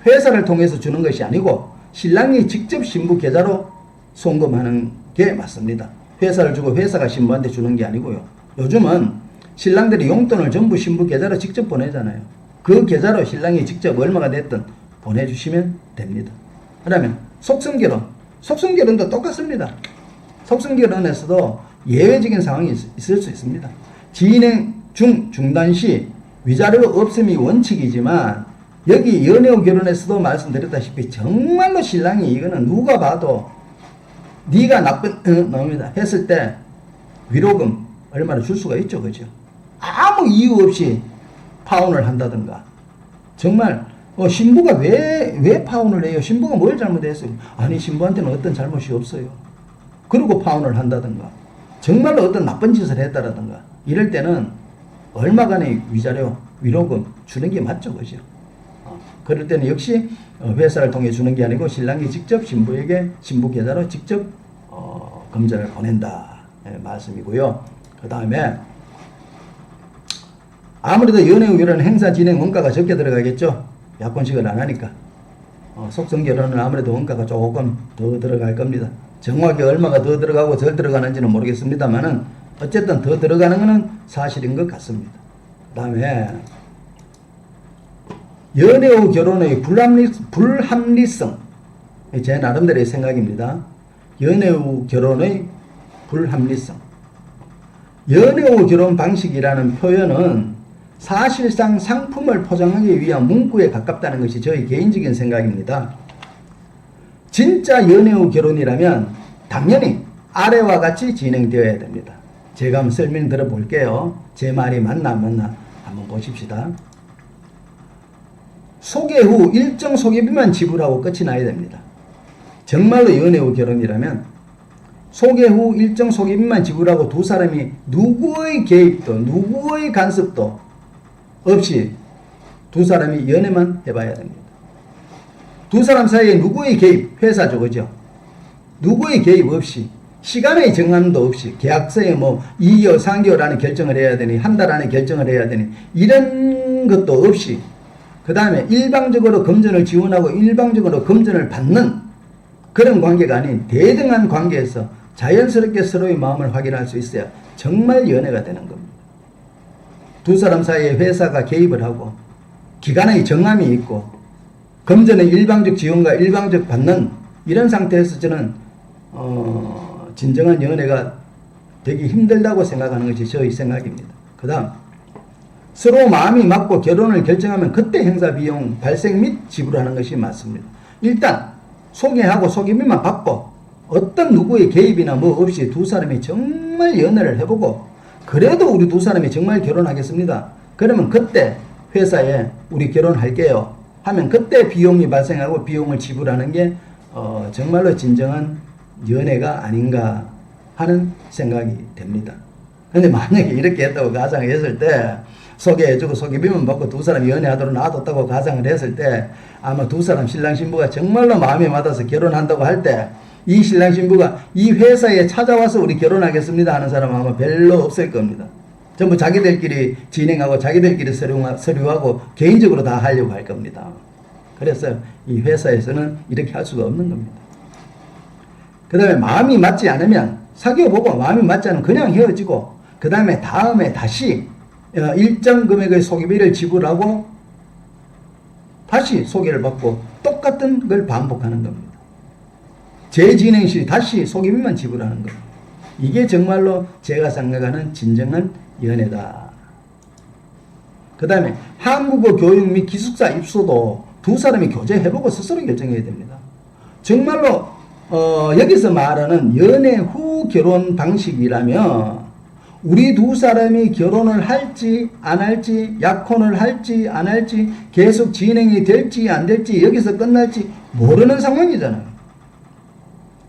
회사를 통해서 주는 것이 아니고 신랑이 직접 신부 계좌로 송금하는 게 맞습니다. 회사를 주고 회사가 신부한테 주는 게 아니고요. 요즘은 신랑들이 용돈을 전부 신부 계좌로 직접 보내잖아요. 그 계좌로 신랑이 직접 얼마가 됐든 보내주시면 됩니다. 그러면 속성결혼. 속성결혼도 똑같습니다. 속성결혼에서도 예외적인 상황이 있을 수 있습니다. 진행 중 중단 시 위자료 없음이 원칙이지만 여기 연애 후 결혼에서도 말씀드렸다시피 정말로 신랑이 이거는 누가 봐도 네가 나쁜 놈이다 했을 때 위로금 얼마나 줄 수가 있죠. 그죠? 아무 이유 없이 파혼을 한다든가 정말 신부가 왜 파혼을 해요? 신부가 뭘 잘못했어요? 아니 신부한테는 어떤 잘못이 없어요. 그리고 파혼을 한다든가 정말로 어떤 나쁜 짓을 했다라든가 이럴 때는 얼마간의 위자료, 위로금 주는 게 맞죠. 그죠? 그럴 때는 역시 회사를 통해 주는 게 아니고 신랑이 직접 신부에게 신부 계좌로 직접 금전을 보낸다 말씀이고요. 그 다음에 아무래도 연애 후 결혼 행사 진행 원가가 적게 들어가겠죠. 약혼식을 안 하니까. 속성 결혼은 아무래도 원가가 조금 더 들어갈 겁니다. 정확히 얼마가 더 들어가고 덜 들어가는지는 모르겠습니다만은 어쨌든 더 들어가는 것은 사실인 것 같습니다. 그 다음에 연애 후 결혼의 불합리성. 제 나름대로의 생각입니다. 연애 후 결혼의 불합리성. 연애 후 결혼 방식이라는 표현은 사실상 상품을 포장하기 위한 문구에 가깝다는 것이 저의 개인적인 생각입니다. 진짜 연애 후 결혼이라면 당연히 아래와 같이 진행되어야 됩니다. 제가 한번 설명 들어볼게요. 제 말이 맞나 안 맞나 한번 보십시다. 소개 후 일정 소개비만 지불하고 끝이 나야 됩니다. 정말로 연애 후 결혼이라면 소개 후 일정 소개비만 지불하고 두 사람이 누구의 개입도 누구의 간섭도 없이 두 사람이 연애만 해봐야 됩니다. 두 사람 사이에 누구의 개입, 회사죠, 그죠? 누구의 개입 없이 시간의 정함도 없이 계약서에 뭐 2개월, 3개월 안에 결정을 해야 되니 한 달 안에 결정을 해야 되니 이런 것도 없이 그 다음에 일방적으로 금전을 지원하고 일방적으로 금전을 받는 그런 관계가 아닌 대등한 관계에서 자연스럽게 서로의 마음을 확인할 수 있어야 정말 연애가 되는 겁니다. 두 사람 사이에 회사가 개입을 하고 기간의 정함이 있고 금전의 일방적 지원과 일방적 받는 이런 상태에서 저는 진정한 연애가 되기 힘들다고 생각하는 것이 저의 생각입니다. 그 다음 서로 마음이 맞고 결혼을 결정하면 그때 행사 비용 발생 및 지불하는 것이 맞습니다. 일단 소개하고 소개비만 받고 어떤 누구의 개입이나 뭐 없이 두 사람이 정말 연애를 해보고 그래도 우리 두 사람이 정말 결혼하겠습니다. 그러면 그때 회사에 우리 결혼할게요 하면 그때 비용이 발생하고 비용을 지불하는 게 정말로 진정한 연애가 아닌가 하는 생각이 됩니다. 근데 만약에 이렇게 했다고 가정을 했을 때 소개해주고 소개비만 받고 두 사람이 연애하도록 놔뒀다고 가정을 했을 때 아마 두 사람 신랑 신부가 정말로 마음에 맞아서 결혼한다고 할 때 이 신랑 신부가 이 회사에 찾아와서 우리 결혼하겠습니다 하는 사람은 아마 별로 없을 겁니다. 전부 자기들끼리 진행하고 자기들끼리 서류하고 개인적으로 다 하려고 할 겁니다. 그래서 이 회사에서는 이렇게 할 수가 없는 겁니다. 그 다음에 마음이 맞지 않으면 사귀어보고 마음이 맞지 않으면 그냥 헤어지고 그 다음에 다음에 다시 일정 금액의 소개비를 지불하고 다시 소개를 받고 똑같은 걸 반복하는 겁니다. 재진행 시 다시 소개비만 지불하는 겁니다. 이게 정말로 제가 생각하는 진정한 연애다. 그 다음에 한국어 교육 및 기숙사 입소도 두 사람이 교제해보고 스스로 결정해야 됩니다. 정말로 여기서 말하는 연애 후 결혼 방식이라면 우리 두 사람이 결혼을 할지 안 할지 약혼을 할지 안 할지 계속 진행이 될지 안 될지 여기서 끝날지 모르는 상황이잖아요.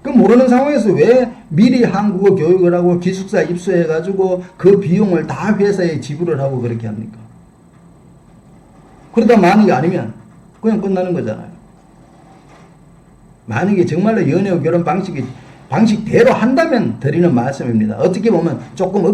그 모르는 상황에서 왜 미리 한국어 교육을 하고 기숙사 입소해가지고 그 비용을 다 회사에 지불을 하고 그렇게 합니까? 그러다 만약에 아니면 그냥 끝나는 거잖아요. 만약에 정말로 연애 후 결혼 방식대로 한다면 드리는 말씀입니다. 어떻게 보면 조금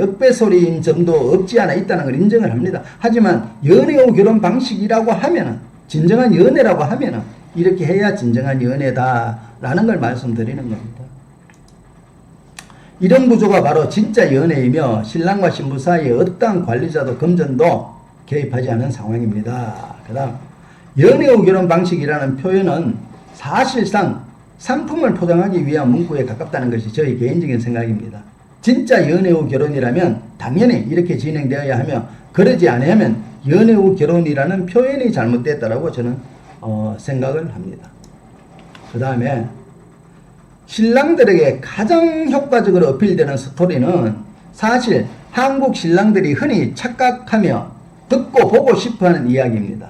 억배소리인 점도 없지 않아 있다는 걸 인정을 합니다. 하지만 연애 후 결혼 방식이라고 하면은 진정한 연애라고 하면은 이렇게 해야 진정한 연애다라는 걸 말씀드리는 겁니다. 이런 구조가 바로 진짜 연애이며 신랑과 신부 사이에 어떠한 관리자도 금전도 개입하지 않은 상황입니다. 그 다음 연애 후 결혼 방식이라는 표현은 사실상 상품을 포장하기 위한 문구에 가깝다는 것이 저희 개인적인 생각입니다. 진짜 연애 후 결혼이라면 당연히 이렇게 진행되어야 하며 그러지 않으면 연애 후 결혼이라는 표현이 잘못됐다라고 저는 생각을 합니다. 그 다음에 신랑들에게 가장 효과적으로 어필되는 스토리는 사실 한국 신랑들이 흔히 착각하며 듣고 보고 싶어하는 이야기입니다.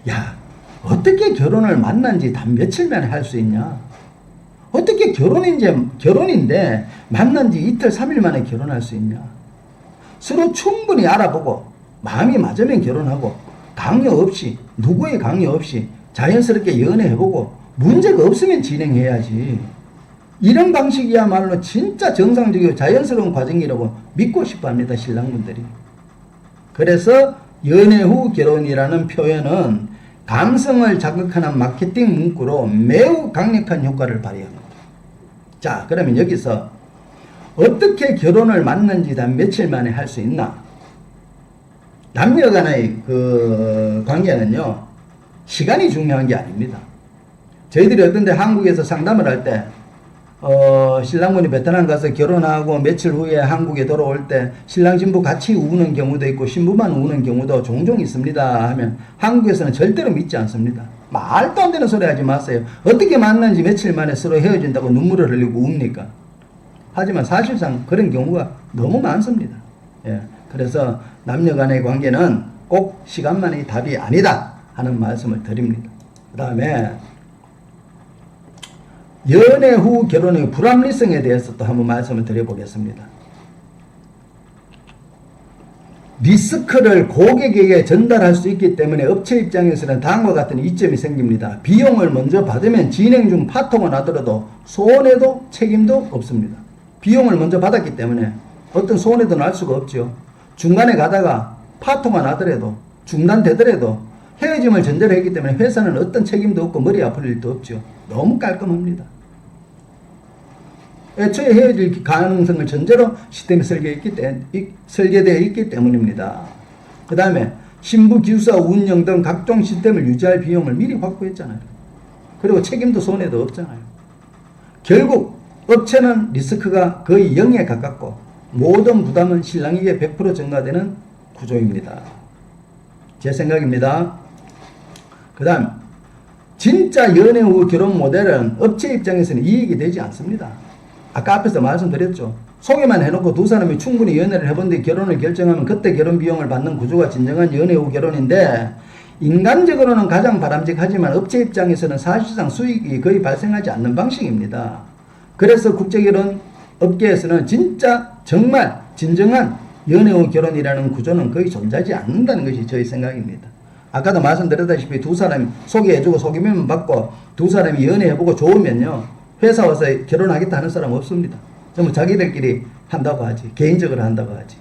야, 어떻게 결혼을 만난 지 단 며칠 만에 할 수 있냐? 어떻게 결혼인데 만난 지 이틀 3일 만에 결혼할 수 있냐? 서로 충분히 알아보고 마음이 맞으면 결혼하고 강요 없이 누구의 강요 없이 자연스럽게 연애해보고 문제가 없으면 진행해야지. 이런 방식이야말로 진짜 정상적이고 자연스러운 과정이라고 믿고 싶어합니다. 신랑분들이. 그래서 연애 후 결혼이라는 표현은 감성을 자극하는 마케팅 문구로 매우 강력한 효과를 발휘합니다. 자, 그러면 여기서 어떻게 결혼을 만난지 단 며칠 만에 할 수 있나? 남녀 간의 그 관계는요, 시간이 중요한 게 아닙니다. 저희들이 어떤데 한국에서 상담을 할 때, 신랑분이 베트남 가서 결혼하고 며칠 후에 한국에 돌아올 때 신랑 신부 같이 우는 경우도 있고 신부만 우는 경우도 종종 있습니다 하면 한국에서는 절대로 믿지 않습니다. 말도 안 되는 소리 하지 마세요. 어떻게 만난지 며칠 만에 서로 헤어진다고 눈물을 흘리고 웁니까? 하지만 사실상 그런 경우가 너무 많습니다. 예, 그래서 남녀 간의 관계는 꼭 시간만이 답이 아니다 하는 말씀을 드립니다. 그 다음에 연애 후 결혼의 불합리성에 대해서 또 한번 말씀을 드려보겠습니다. 리스크를 고객에게 전달할 수 있기 때문에 업체 입장에서는 다음과 같은 이점이 생깁니다. 비용을 먼저 받으면 진행 중 파토가 나더라도 손해도 책임도 없습니다. 비용을 먼저 받았기 때문에 어떤 손해도 날 수가 없죠. 중간에 가다가 파토가 나더라도 중단되더라도 헤어짐을 전제로 했기 때문에 회사는 어떤 책임도 없고 머리 아플 일도 없죠. 너무 깔끔합니다. 애초에 헤어질 가능성을 전제로 시스템이 설계되어 있기 때문입니다. 그 다음에 신부 기숙사 운영 등 각종 시스템을 유지할 비용을 미리 확보했잖아요. 그리고 책임도 손해도 없잖아요. 결국 업체는 리스크가 거의 0에 가깝고 모든 부담은 신랑에게 100% 전가되는 구조입니다. 제 생각입니다. 그 다음 진짜 연애 후 결혼 모델은 업체 입장에서는 이익이 되지 않습니다. 아까 앞에서 말씀드렸죠. 소개만 해놓고 두 사람이 충분히 연애를 해본 뒤 결혼을 결정하면 그때 결혼 비용을 받는 구조가 진정한 연애 후 결혼인데, 인간적으로는 가장 바람직하지만 업체 입장에서는 사실상 수익이 거의 발생하지 않는 방식입니다. 그래서 국제결혼 업계에서는 정말 진정한 연애 후 결혼이라는 구조는 거의 존재하지 않는다는 것이 저희 생각입니다. 아까도 말씀드렸다시피 두 사람이 소개해주고 소개면 받고 두 사람이 연애해보고 좋으면요, 회사 와서 결혼하겠다 하는 사람 없습니다. 전부 자기들끼리 한다고 하지, 개인적으로 한다고 하지.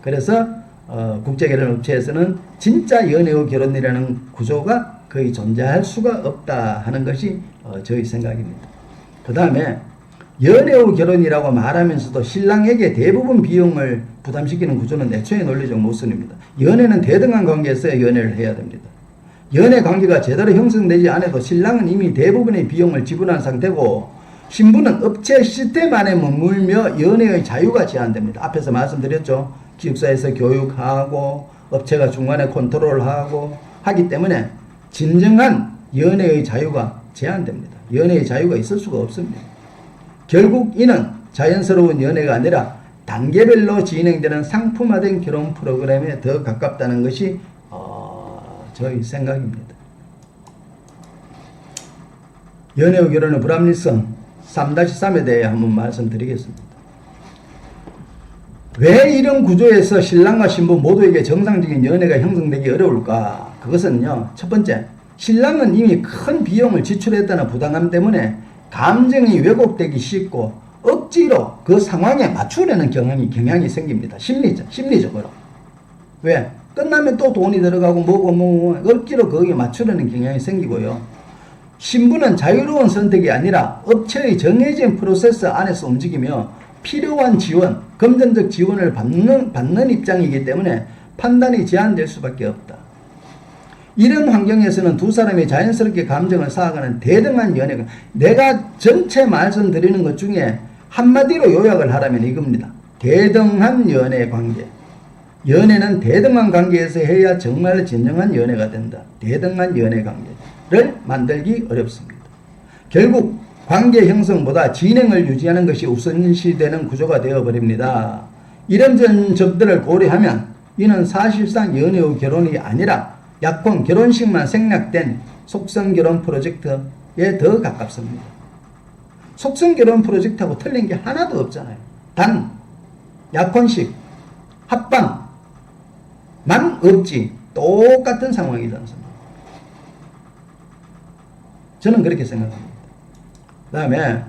그래서 국제결혼 업체에서는 진짜 연애 후 결혼이라는 구조가 거의 존재할 수가 없다 하는 것이 저희 생각입니다. 그 다음에 연애 후 결혼이라고 말하면서도 신랑에게 대부분 비용을 부담시키는 구조는 애초에 논리적 모순입니다. 연애는 대등한 관계에서 연애를 해야 됩니다. 연애 관계가 제대로 형성되지 않아도 신랑은 이미 대부분의 비용을 지불한 상태고, 신부는 업체 시스템 안에 머물며 연애의 자유가 제한됩니다. 앞에서 말씀드렸죠. 기숙사에서 교육하고 업체가 중간에 컨트롤하고 하기 때문에 진정한 연애의 자유가 제한됩니다. 연애의 자유가 있을 수가 없습니다. 결국 이는 자연스러운 연애가 아니라 단계별로 진행되는 상품화된 결혼 프로그램에 더 가깝다는 것이 저희 생각입니다. 연애 후 결혼의 불합리성 3-3에 대해 한번 말씀드리겠습니다. 왜 이런 구조에서 신랑과 신부 모두에게 정상적인 연애가 형성되기 어려울까? 그것은요, 첫 번째, 신랑은 이미 큰 비용을 지출했다는 부담감 때문에 감정이 왜곡되기 쉽고 억지로 그 상황에 맞추려는 경향이 생깁니다. 심리적으로. 왜? 끝나면 또 돈이 들어가고 뭐고 억지로 거기에 맞추려는 경향이 생기고요. 신부는 자유로운 선택이 아니라 업체의 정해진 프로세스 안에서 움직이며 필요한 지원, 금전적 지원을 받는 입장이기 때문에 판단이 제한될 수밖에 없다. 이런 환경에서는 두 사람이 자연스럽게 감정을 쌓아가는 대등한 연애가, 내가 전체 말씀드리는 것 중에 한마디로 요약을 하라면 이겁니다. 대등한 연애 관계. 연애는 대등한 관계에서 해야 정말 진정한 연애가 된다. 대등한 연애 관계를 만들기 어렵습니다. 결국 관계 형성보다 진행을 유지하는 것이 우선시되는 구조가 되어버립니다. 이런 점들을 고려하면 이는 사실상 연애 후 결혼이 아니라 약혼 결혼식만 생략된 속성결혼 프로젝트에 더 가깝습니다. 속성결혼 프로젝트하고 틀린 게 하나도 없잖아요. 단 약혼식, 합방만 없지 똑같은 상황이지 않습니까? 저는 그렇게 생각합니다. 그 다음에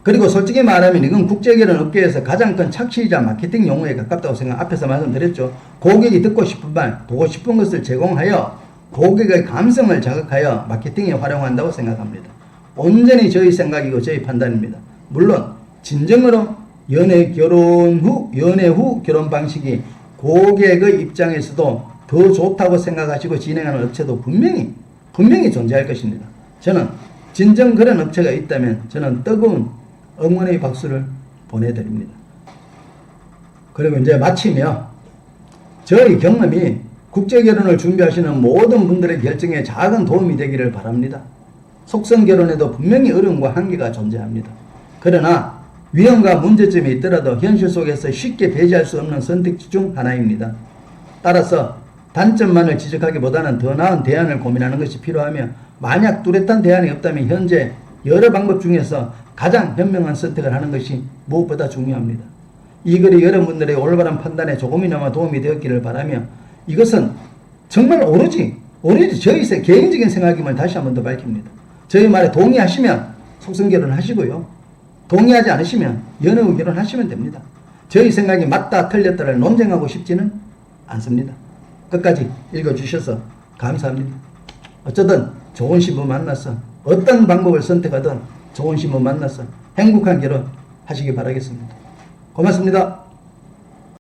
그리고 솔직히 말하면 이건 국제결혼 업계에서 가장 큰 착취이자 마케팅 용어에 가깝다고 앞에서 말씀드렸죠. 고객이 듣고 싶은 말, 보고 싶은 것을 제공하여 고객의 감성을 자극하여 마케팅에 활용한다고 생각합니다. 온전히 저희 생각이고 저희 판단입니다. 물론 진정으로 연애 후 결혼 방식이 고객의 입장에서도 더 좋다고 생각하시고 진행하는 업체도 분명히 존재할 것입니다. 저는 진정 그런 업체가 있다면 저는 뜨거운 응원의 박수를 보내드립니다. 그리고 이제 마치며 저희 경험이 국제결혼을 준비하시는 모든 분들의 결정에 작은 도움이 되기를 바랍니다. 속성결혼에도 분명히 어려움과 한계가 존재합니다. 그러나 위험과 문제점이 있더라도 현실 속에서 쉽게 배제할 수 없는 선택지 중 하나입니다. 따라서 단점만을 지적하기보다는 더 나은 대안을 고민하는 것이 필요하며, 만약 뚜렷한 대안이 없다면 현재 여러 방법 중에서 가장 현명한 선택을 하는 것이 무엇보다 중요합니다. 이 글이 여러분들의 올바른 판단에 조금이나마 도움이 되었기를 바라며, 이것은 정말 오로지 저희 개인적인 생각임을 다시 한 번 더 밝힙니다. 저희 말에 동의하시면 속성결혼 하시고요. 동의하지 않으시면 연애 후 결혼하시면 됩니다. 저희 생각이 맞다 틀렸다를 논쟁하고 싶지는 않습니다. 끝까지 읽어주셔서 감사합니다. 어쩌든 좋은 신부 만나서 어떤 방법을 선택하든 좋은 신부 만나서 행복한 결혼 하시기 바라겠습니다. 고맙습니다.